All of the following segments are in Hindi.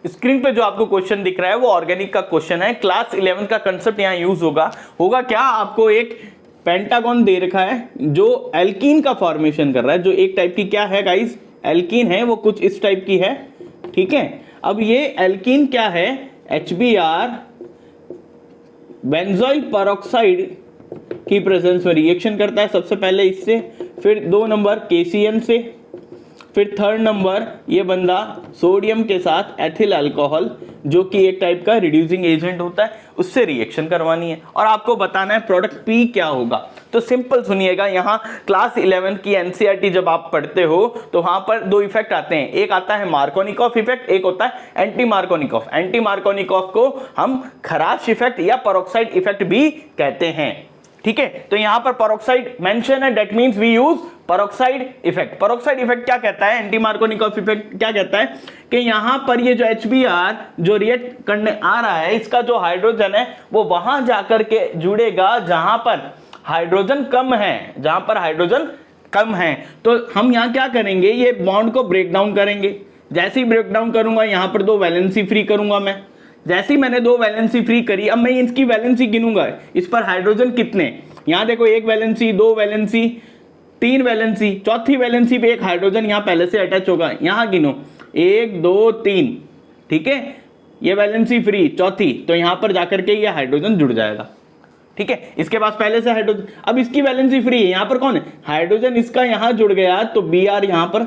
स्क्रीन पे जो आपको क्वेश्चन दिख रहा है वो ऑर्गेनिक का क्वेश्चन है। क्लास 11 का कंसेप्ट यहाँ यूज होगा क्या, आपको एक पेंटागन दे रखा है जो एल्कीन का फॉर्मेशन कर रहा है, जो एक टाइप की क्या है गाइस, एल्कीन है, वो कुछ इस टाइप की है, ठीक है। अब ये एल्कीन क्या है, HBr बेंजोइल पेरोक्साइड की प्रेजेंस में रिएक्शन करता है सबसे पहले इससे, फिर 2 नंबर KCN से, फिर 3rd नंबर ये बंदा सोडियम के साथ एथिल अल्कोहल जो कि एक टाइप का रिड्यूसिंग एजेंट होता है उससे रिएक्शन करवानी है और आपको बताना है प्रोडक्ट P क्या होगा। तो सिंपल सुनिएगा, यहाँ क्लास 11 की NCERT जब आप पढ़ते हो तो वहां पर 2 इफेक्ट आते हैं, एक आता है मार्कोनिकॉफ इफेक्ट, एक होता है एंटी मार्कोनिकॉफ। एंटी मार्कोनिकॉफ को हम खराश इफेक्ट या पेरोक्साइड इफेक्ट भी कहते हैं, ठीक है। तो यहां पर पेरोक्साइड मेंशन है, that means we use peroxide effect. Peroxide effect क्या कहता है, एंटी मार्कोनिकॉफ इफेक्ट क्या कहता है कि यहां पर ये जो HBr जो रिएक्ट करने आ रहा है, इसका जो हाइड्रोजन है वो वहां जाकर के जुड़ेगा जहां पर हाइड्रोजन कम है, जहां पर हाइड्रोजन कम है। तो हम यहां क्या करेंगे, ये बॉन्ड को ब्रेक डाउन करेंगे। जैसे ही ब्रेक डाउन करूंगा यहां पर 2 वैलेंसी फ्री करूंगा मैं। जैसे ही मैंने 2 वैलेंसी फ्री करी, अब मैं इसकी वैलेंसी गिनूंगा, इस पर हाइड्रोजन कितने, यहां देखो 1 वैलेंसी, 2 वैलेंसी, 3 वैलेंसी, चौथी वैलेंसी पे एक हाइड्रोजन यहां पहले से अटैच होगा, यहां गिनो 1 2 3, ठीक है। ये वैलेंसी फ्री चौथी, तो यहां पर जाकर के ये हाइड्रोजन जुड़ जाएगा, ठीक है। इसके पास पहले से हाइड्रोजन, अब इसकी वैलेंसी फ्री है, यहां पर कौन है हाइड्रोजन, इसका यहां जुड़ गया तो Br यहां पर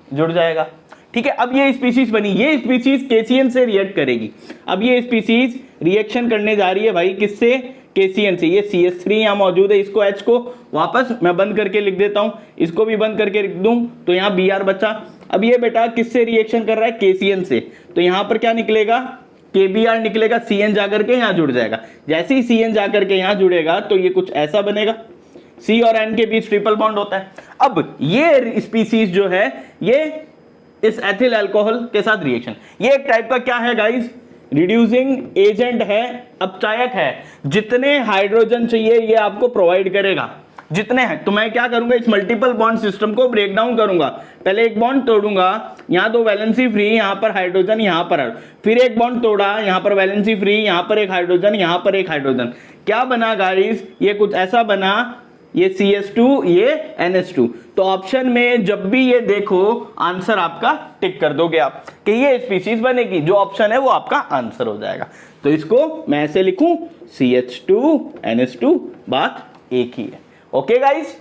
जुड़ जाएगा, ठीक है। अब ये स्पीसीज बनी, ये स्पीसीज KCN से रिएक्ट करेगी। अब ये स्पीसीज रिएक्शन करने जा रही है भाई किससे, KCN से। ये CH3 यहां मौजूद है, इसको H को वापस मैं बंद करके लिख देता हूं, इसको भी बंद करके लिख दूं तो यहां Br बचा। अब ये बेटा किससे रिएक्शन कर रहा है, KCN से, तो यहां पर क्या निकलेगा, KBr निकलेगा, CN जाकर के यहां जुड़ जाएगा। जैसे ही CN जाकर के यहां जुड़ेगा तो ये कुछ ऐसा बनेगा, C और N के बीच ट्रिपल बॉन्ड होता है। अब ये स्पीसीज जो है ये इस एथिल अल्कोहल के साथ रिएक्शन, ये एक टाइप का क्या है गाइस, रिड्यूसिंग एजेंट है, अपचायक है। जितने हाइड्रोजन चाहिए ये आपको प्रोवाइड करेगा, जितने हैं। तो मैं क्या करूंगा, इस मल्टीपल बॉन्ड सिस्टम को ब्रेक डाउन करूंगा। पहले एक बॉन्ड तोड़ूंगा, यहां 2 वैलेंसी फ्री, यहां पर हाइड्रोजन, यहां पर, फिर एक बॉन्ड तोड़ा, यहां पर वैलेंसी फ्री, यहां पर एक हाइड्रोजन, यहां पर एक हाइड्रोजन। क्या बना गाइस, ये कुछ ऐसा बना, ये CH2, ये NH2। तो ऑप्शन में जब भी ये देखो आंसर आपका टिक कर दोगे आप कि ये स्पीशीज बनेगी, जो ऑप्शन है वो आपका आंसर हो जाएगा। तो इसको मैं ऐसे लिखूं CH2 NH2, बात एक ही है। Okay guys.